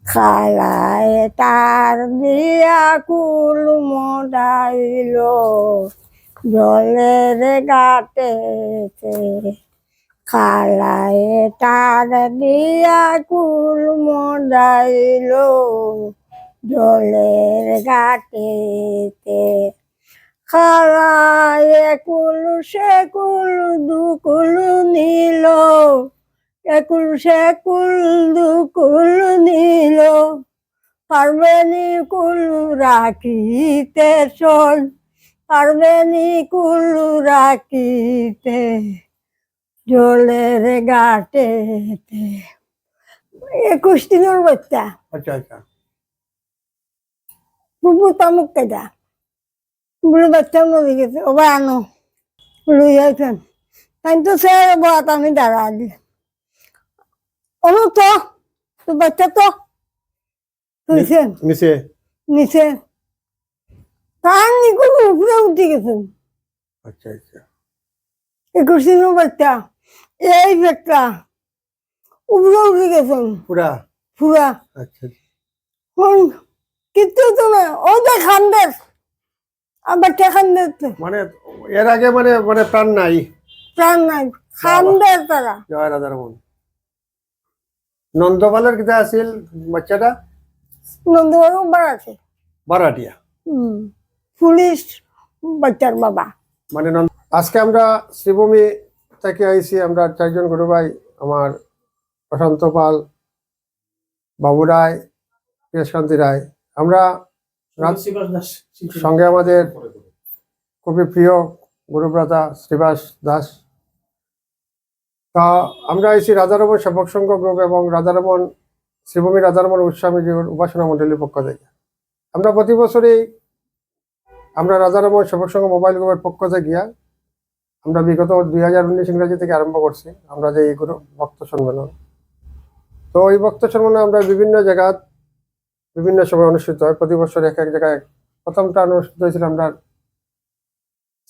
খালায় তার দিয়া কুল মোড়াইল জলের ঘাটেতে। খালায় তার দিয়া কুল মোড়াইল জলের ঘাটেতে। খালায় কুল সে কুল দুকুল নিল, একুল সে কুল দুকুল নিল, পারবেনি কুল রাখিতে চল, পারবেনি কুল রাখিতে জলের ঘাটেতে। 21 দিনের বাচ্চা। আচ্ছা আচ্ছা। বুবু তামুক কেটা বুড়ো বাচ্চা মরে গেছে, ওবা আনো লইয়াছেন। তাই তো সে বাত আমি দাঁড়ালি অনু তো তো বাচ্চা তো তুইছেন নিচে নিচে তার নিকুল উপরে উঠে গেছেন। আচ্ছা আচ্ছা। 21 দিনের বাচ্চা এই পেটটা উপরে উঠে গেছেন পুরা পুরা। আচ্ছা কিন্তু তো না ও যে খান্দের বাচ্চা খান্দের তো মানে এর আগে মানে মানে প্রাণ নাই। প্রাণ নাই খান্দের তারা। জয় রাধারমন। নন্দবালের কিতা আছিল বাচ্চাটা? নন্দবাবু বাড়াছে বারাটিয়া। পুলিশ বাচ্চার বাবা। মানে আজকে আমরা শ্রীভূমি থেকে আইছি, আমরা 4 জন গুরু ভাই, আমার প্রশান্ত পাল, বাবু রায়, কৃষ্ণকান্তি রায়। আমরা সঙ্গে আমাদের খুবই প্রিয় গুরুব্রাতা শ্রীবাস দাস। তা আমরা আইছি রাধারমন সেবক সংঘ গ্রুপ এবং রাধারমন শ্রীভূমি রাধারমন গোস্বামীজির উপাসনা মন্ডলীর পক্ষ থেকে আমরা প্রতি বছরই আমরা রাধারমন সেবক সংঘ মোবাইল গ্রুপের পক্ষ থেকে গিয়া আমরা বিগত 2019 ইংরেজি থেকে আরম্ভ করছি আমরা যে এই ভক্ত সম্মেলন। তো এই ভক্ত সম্মেলনে আমরা বিভিন্ন জায়গায় বিভিন্ন সময় অনুষ্ঠিত হয়, প্রতি বছর এক এক জায়গায়। প্রথমটা অনুষ্ঠিত হয়েছিল আমরা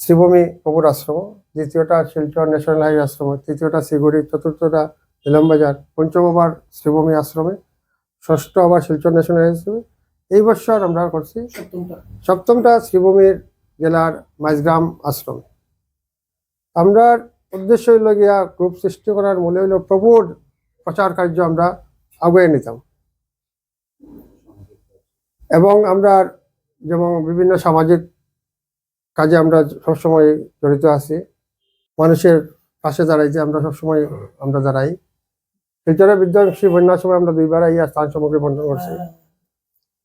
শ্রীভূমি প্রভুর আশ্রম, দ্বিতীয়টা শিলচর ন্যাশনাল হাইওয়ে আশ্রমে, তৃতীয়টা শিগুড়ি, চতুর্থটা ইলামবাজার, পঞ্চম আবার শ্রীভূমি আশ্রমে, ষষ্ঠ আবার শিলচর ন্যাশনাল হাইওয়ে আশ্রমে। এই বছর আমরা করছি সপ্তমটা শ্রীভূমির জেলার মাইজগ্রাম আশ্রমে। আমরা উদ্দেশ্য হইল গিয়া গ্রুপ সৃষ্টি করার মূলে হইল প্রভুর প্রচার কার্য আমরা আগুয়ে নিতাম এবং আমরা যেমন বিভিন্ন সামাজিক কাজে আমরা সবসময় জড়িত আছি, মানুষের পাশে দাঁড়াইতে আমরা সবসময় আমরা দাঁড়াই। শিলচরের বিধ্বংসী বন্যার সময় আমরা 2বার আইয়া স্থান সামগ্রী বন্টন করছি।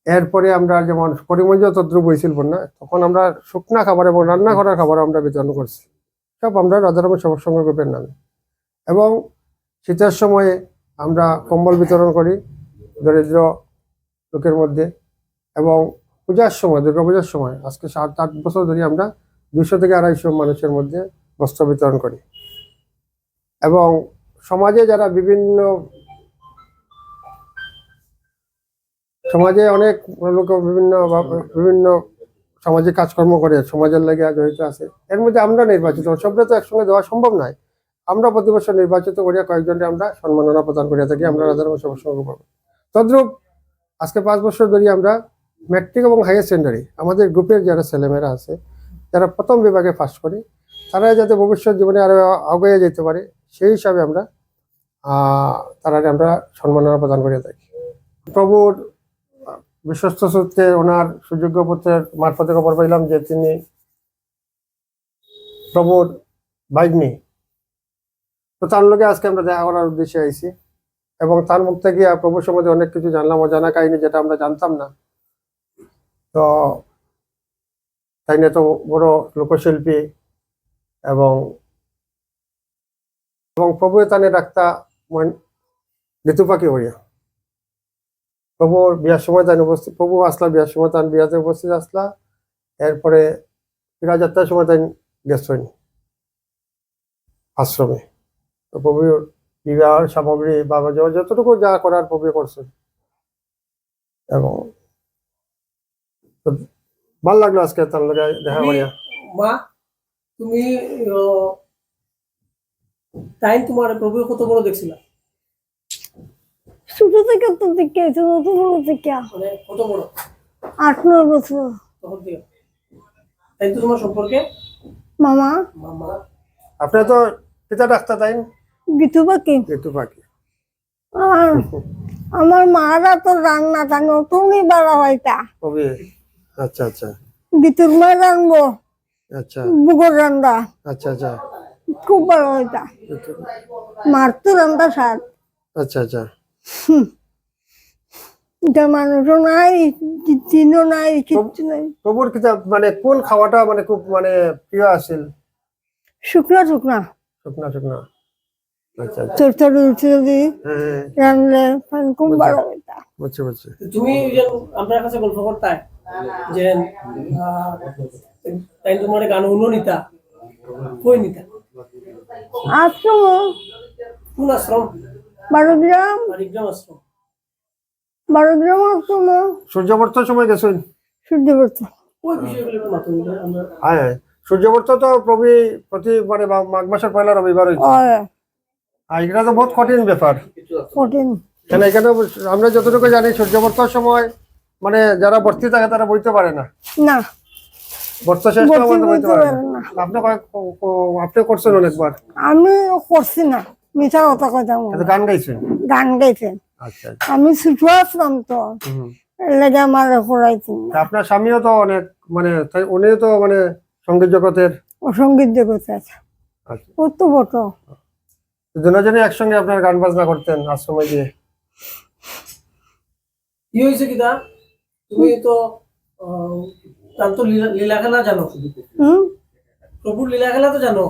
এরপরে আমরা যেমন করিমগঞ্জ তদ্রুপ হয়েছিল বন্যা, তখন আমরা শুকনা খাবার এবং রান্না করার খাবার আমরা বিতরণ করছি, সব আমরা রাধারমন সেবক সংঘ গ্রুপের নামে। এবং শীতের সময়ে আমরা কম্বল বিতরণ করি দরিদ্র লোকের মধ্যে। এবং পূজার সময়, দুর্গাপূজার সময় আজকে 7-8 বছর ধরে আমরা 200 থেকে 250 মানুষের মধ্যে বস্ত্র বিতরণ করি। এবং সমাজে যারা সমাজে অনেক লোক বিভিন্ন সামাজিক কাজকর্ম করে, সমাজের লাগে জড়িত আছে, এর মধ্যে আমরা নির্বাচিত। সবটা তো একসঙ্গে দেওয়া সম্ভব নয়। আমরা প্রতি বছর নির্বাচিত করিয়া কয়েকজনকে আমরা সম্মাননা প্রদান করিয়া থাকি আমরা রাধারমন সেবক সংঘ গ্রুপ। তদ্রূপ আজকে 5 বছর ধরে আমরা ম্যাট্রিক এবং হায়ার সেকেন্ডারি আমাদের গ্রুপের যারা ছেলেমেয়েরা আছে, যারা প্রথম বিভাগে পাস করে, তারা যাতে ভবিষ্যৎ জীবনে আরো আগে যেতে পারে সেই হিসাবে আমরা আমরা সম্মাননা প্রদান করিয়া থাকি। প্রভুর বিশ্বস্ত সূত্রে ওনার সুযোগ্য পুত্রের মারফতে খবর পাইলাম যে তিনি প্রভুর ভাগ্নি। তো তার লোকে আজকে আমরা দেখা করার উদ্দেশ্যে আইছি এবং তার মুখ থেকে প্রভুর সম্বন্ধে অনেক কিছু জানলাম, অজানা কাহিনী যেটা আমরা জানতাম না। তো তাই নিয়ে তো বড় লোকশিল্পী এবং প্রভু তানে ডাক্তার ঋতু পাখি হইয়া প্রভুর বিয়ার সময় তাই উপস্থিত, প্রভু আসলা বিয়ার সময় তার বিয়াতে উপস্থিত আসলা। এরপরে ফিরাযাত্রার সময় তাই গেছেন আশ্রমে। তো প্রভুর বিবাহ সামগ্রী বা যতটুকু যা করার প্রভু করছেন। এবং ভাল লাগলো আজকে তার লগে দেখা করিয়া। মা তুমি তাই তোমার প্রভু কত বড় দেখছিলা? ছোট থেকে তো দেখেছি, নতুন বড় থেকে মানে কত বড় 8-9 বছর। তখন থেকে? তাই তো তোমার সম্পর্কে মামা মামা। আপনি তো পিতা ডাক্তার তাই গিটু পাখি। একটু বাকি আর আমার মারা তো রান্না জানো, তুমি বাড়া হয়তা কবি। আচ্ছা আচ্ছা গিটুর মা রানবো আচ্ছা বুগর রান্না আচ্ছা আচ্ছা খুব ভালো হয়তা। মার তো রান্না স্বাদ। আচ্ছা আচ্ছা এটা মানুষও নাই, চিনো নাই, কিচ্ছু নাই। প্রভুর কিতাব মানে কোন খাওয়াটা মানে খুব মানে প্রিয় আছিল? শুকনা শুকনা শুকনা শুকনা। আচ্ছা আচ্ছা চড়চড়ি উঠে হ্যাঁ রানলে খুব ভালো হয়তা। বুঝছি বুঝছি। তুমি যে আপনার কাছে গল্প করতাই যে তাই তোমার গান উনো নিতা, কই নিতা? আশ্রম কোন আশ্রম? 12 গ্রাম, মানিকগ্রাম আশ্রম। 12 গ্রাম আশ্রম সূর্যবর্ত সময় গেছেন? সূর্যবর্ত। ওই বিষয়গুলো একটু মাতুন আমরা। হ্যাঁ হ্যাঁ। সূর্যবর্ত তো প্রতি মানে মাঘ মাসের পয়লা রবিবার হইতো। আর এটা তো বহুত কঠিন ব্যাপার। কঠিন। কেন এখানে আমরা যতটুকু জানি সূর্যবর্তর সময় মানে যারা ভর্তি থাকে তারা বইতে পারে না। না বর্ত শেষ হওয়া পর্যন্ত বইতে পারে না। না। আপনি করছেন অনেকবার। আমি করছি না, মিঠা কথা কথা কিন্তু গান গাইছেন? গান গাইছেন। আচ্ছা আচ্ছা আমি ছোট আসলাম তো, হুম। লেগে আমার করাইছেন না। তা আপনার স্বামীও তো অনেক মানে তাই উনিও তো মানে সঙ্গীত জগতের। ও সঙ্গীত জগতে আছে, আচ্ছা কত বটো। দুজনে একসঙ্গে আপনার গান বাজনা করতেন আশ্রমে গিয়ে। কি হয়েছে কিতা? তুমি তো তার তো লীলা খেলা জানো, হুম প্রভুর লীলা খেলা তো জানো,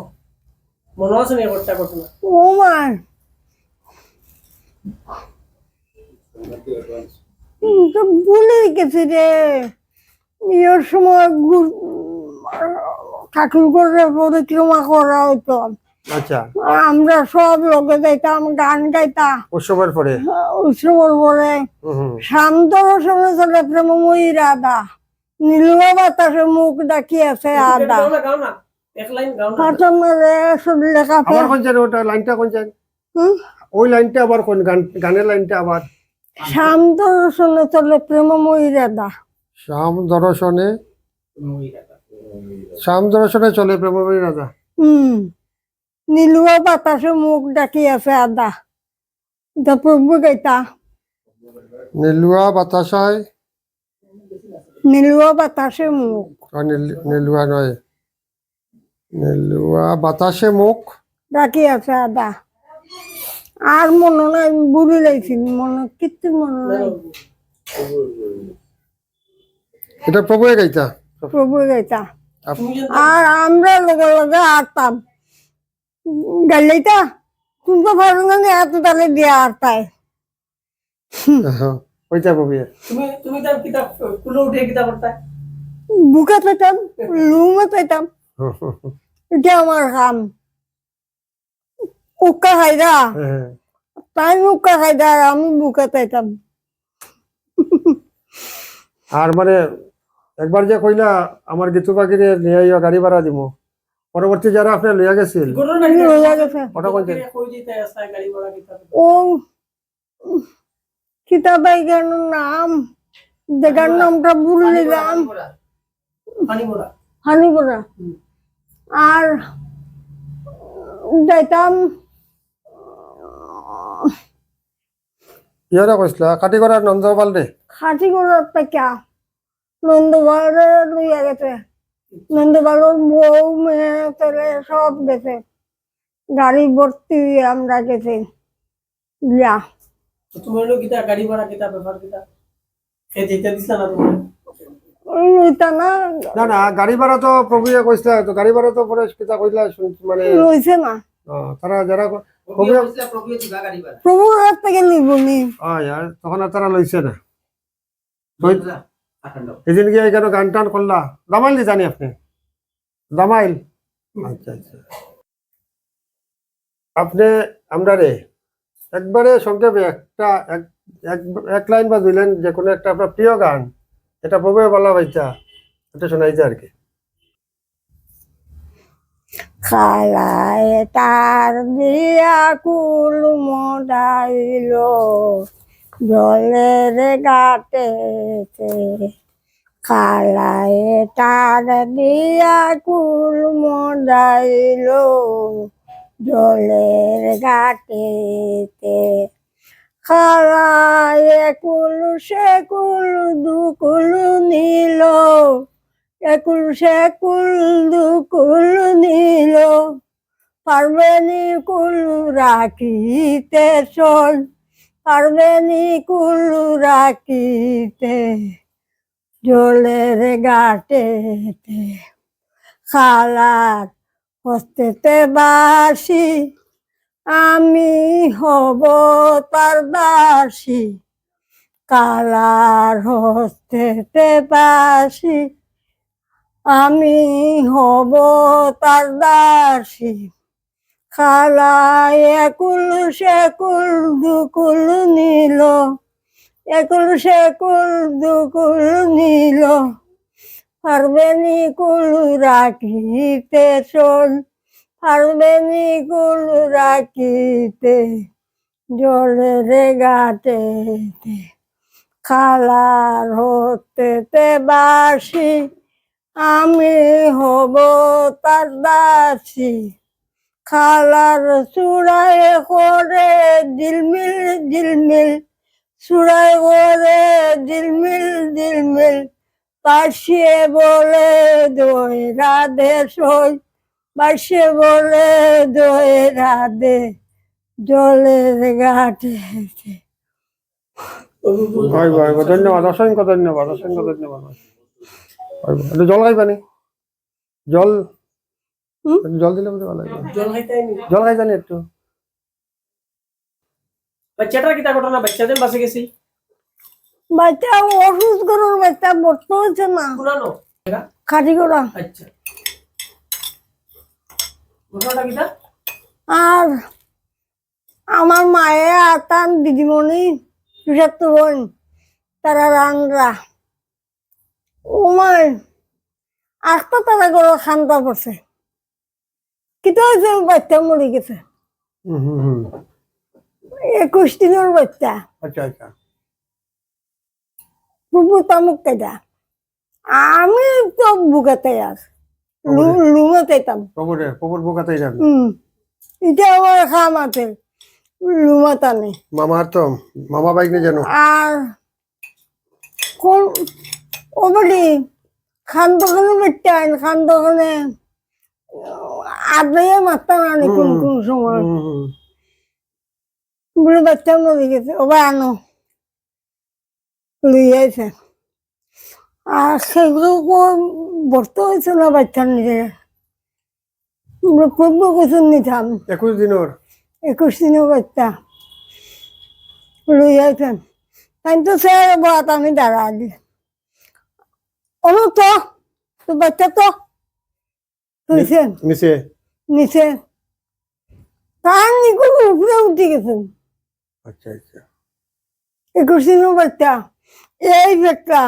মনে আছে না একটা ঘটনা? ও মার তো ভুলে গেছি রে। ইয়ের সময় ঠাকুর করে পরিক্রমা করা হইতো, আচ্ছা আমরা সব লোকে যাইতাম, গান গাইতাম। উৎসবের পরে। উৎসবের পরে শান্ত রসনে চলে প্রেমময়ী রাধা, নীলুয়া বাতাসে মুখ ডাকি আছে আদা। গাও না, গাও না, এক লাইন গাও না। পাঠাম না রে সব লেখা আবার কোন জায়গায় ওটা লাইনটা কোন জায়গায়? ওই লাইনটা আবার কোন গানের লাইনটা আবার? শান্ত রসনে চলে প্রেমময়ী রাধা। শ্যাম দর্শনে শ্যাম দর্শনে চলে প্রেমময়ী রাধা। নীলুয়া বাতাসে মুখ ডাকি আছে আদা, এটা প্রভু গাইতা। নীলুয়া বাতাসায়, নীলুয়া বাতাসে মুখ নীলুয়া নয়, নীলুয়া বাতাসে মুখ ডাকি আছে আদা। আর মনে নাই, বুড়ি লাইছি, মনে কিচ্ছু মনে নাই। এটা প্রভুয়ে গাইতা। প্রভু গাইতা। তুমি যে আর আমরা লগে লগে আরতাম গাইলাইতা, তুমি পারো না এত তালে দিয়ে আরতাই। ওইটা প্রভুয়ে। তুমি তার কিতাব কুলো উঠে কিতাব করতে? বুকা পাইতাম, লুমে পাইতাম, এটা আমার কাম। উক্কা খাইদা, তাই উক্কা খাইদা আর আমি বুকা পাইতাম। আর মানে একবার যে কইলা আমার গীতু পাখিরে নিয়ে আইয়া গাড়ি ভাড়া দিব, পরবর্তী যারা আপনি লইয়া গেছিল ঘটনা কি হইয়া গেছে? ওটা কোন জায়গায়? কই দিতে আসছে গাড়ি ভাড়া কিতাব? ও কিতাবাই কেন নাম, জায়গার নামটা ভুলে দিলাম। পানি ভরা। হানিপুরা। আর যাইতাম ইয়ারা কইসলা কাটি করার নন্দপাল রে। খাটি করার থেকে নন্দবারে লইয়া গেছে, নন্দবাড়ির বউ মেয়ে ছেলে সব গেছে, গাড়ি ভর্তি আমরা গেছি। যা তুমি হলো কিতা গাড়ি ভাড়া কিতাব ব্যাপার কিতা সে যেতে দিছ না তুমি? লইতা না, না না গাড়ি ভাড়া তো প্রভুয়ে কইসলা, তো গাড়ি ভাড়া তো পরে কিতা কইলা মানে লইছে না। তারা যারা প্রভুয়ে প্রভুর হাত থেকে নিবনি। তখন আর তারা লইছে না। এদিন গিয়ে কেন গান টান করলা? দামাইল দি জানি আপনি? দামাইল। আচ্ছা আচ্ছা। আপনি আমরা রে একবারে সংক্ষেপে একটা এক লাইন বা 2 লাইন যে কোনো একটা আপনার প্রিয় গান, এটা প্রভুয়ে বলা বাইতা, এটা শোনাইছে আর কি। খালায় তার দিয়া কুল মডাইল, জলের ঘাটেতে খালায় তার দিয়া কুল মজাইল জলের ঘাটেতে খালায় কুল সে কুল দুকুল নিল একুল সে কুল দুকুল নিল পারবেনি কুল রাখিতে চল পারবেনি কুল রাখিতে জলের ঘাটেতে খালার হস্তেতে বাসি আমি হব তার দাসী কালার হস্তেতে বাসি আমি হব তার দাসী খালায় একুল সেকুল দুকুল নিল একুল সেকুল দুকুল নিল পারবেনি কুল রাখিতে চল পারবেনি কুল রাখিতে জলের ঘাটেতে খালার হতেতে বাসি আমি হব তার দাসী খালার চূড়ায় করে ঝিলমিল ঝিলমিল চূড়ায় করে ঝিলমিল ঝিলমিল পাশিয়ে বলে দই রাধে সই পাশিয়ে বলে দই রাধে জলের ঘাটে ভাই ভাই ধন্যবাদ, অসংখ্য ধন্যবাদ, অসংখ্য ধন্যবাদ। একটু জল খাইবানি? জল জল দিলে বোধহয় ভালো লাগবে। জল খাইতে আইনি জল খাইবানি একটু? বাচ্চাটার কিতা ঘটনা বাচ্চাদের বাসে গেছি বাচ্চা ওষুধ করার বাচ্চা বসতে হচ্ছে না পুরানো খাটি করা আচ্ছা ঘটনাটা কিতা আর আমার মায়ে আর তার দিদিমণি তুষার বোন তারা রান্না ওমার আস্তে তারা করে খান্তা পড়ছে কিতা হয়েছে বাচ্চা মরে গেছে হুম হুম হুম 21 দিনের বাচ্চা আচ্ছা আচ্ছা পুপু তামুক কেটা আমি তো বুকাতে আর লুমাতেতাম প্রবর বোকাতেই যাবে। এটা আমার খাম আছে লুমাতা নেই মামার তো মামা বাইক নিয়ে জানো? আর কোন ও বলি খান দোকানে বেটান খান দোকানে আদায়ে মারতাম না কোন কোন সময় হুম, হুম। বলে বাচ্চা মরে গেছে ওবা আনো লইয়াছে আর সেগুলো ভর্তি হয়েছে না বাচ্চার নিজে পূর্ব কিছু নিতাম 21 দিনের 21 দিনের বাচ্চা লইয়াছেন তাই তো সে বাত আমি দাঁড়ালি অনু তো তো বাচ্চা তো হয়েছে নিচে নিচে তার নিকুল উপরে উঠে গেছেন আচ্ছা আচ্ছা 21 দিনের বাচ্চা এই বাচ্চা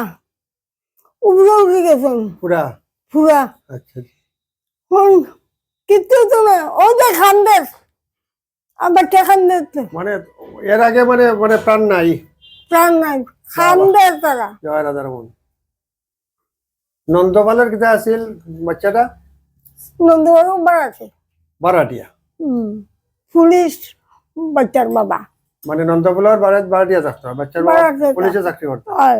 উপরে উঠে গেছেন পুরা পুরা আচ্ছা হন কিচ্ছু তো না ও যে খান্দের আর বাচ্চা খান্দের তো মানে এর আগে মানে মানে প্রাণ নাই। প্রাণ নাই খান্দের তারা জয় রাধা রমন। নন্দপালের কিতা আছিল বাচ্চাটা? নন্দবাবু বাড়াছে বারাটিয়া পুলিশ বাচ্চার বাবা মানে নন্দপালের বারাটিয়া থাকতো, আর বাচ্চার বাবা বারাটিয়া। পুলিশে চাকরি করতো। আর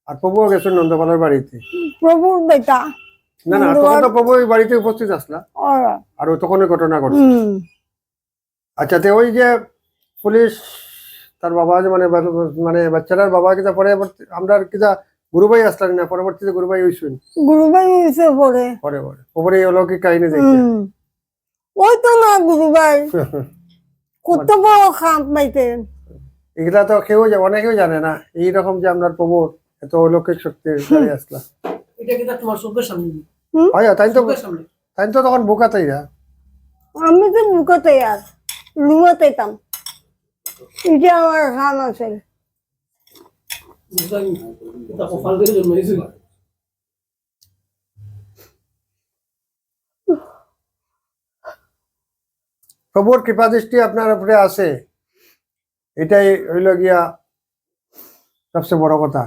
আর প্রভুও গেছেন নন্দপালের বাড়িতে? প্রভুর বেটা না না, তখন তো প্রভু ওই বাড়িতে উপস্থিত আসলা আর আর ও তখন ওই ঘটনা ঘটছে। আচ্ছা, তো ওই যে পুলিশ তার বাবা যে মানে মানে বাচ্চাটার বাবা কিতা পরে আমরা কিতা গুরুভাই আসলেন না, পরবর্তীতে গুরুভাই হইছেন গুরুভাই হয়েছে পরে পরে পরে পরে এই অলৌকিক কাহিনী দেখি। ওই তো না গুরুভাই কত বড় খাম পাইতেন এগুলা তো কেউ অনেকেও জানে না এইরকম যে আপনার প্রভুর এত অলৌকিক শক্তি আসলা। এটা কিতা তোমার চোখের সামনে হয় তাই তো চোখের সামনে তাই তো তখন বোকাতেই না। আমি তো বুকাতে আর লুমাতেতাম এটা আমার খাম আছে বুঝলাম এটা কপাল করে জন্মাইছিল প্রভুর কৃপা দৃষ্টি আপনার উপরে আছে, এটাই হইল গিয়া সবচেয়ে বড় কথা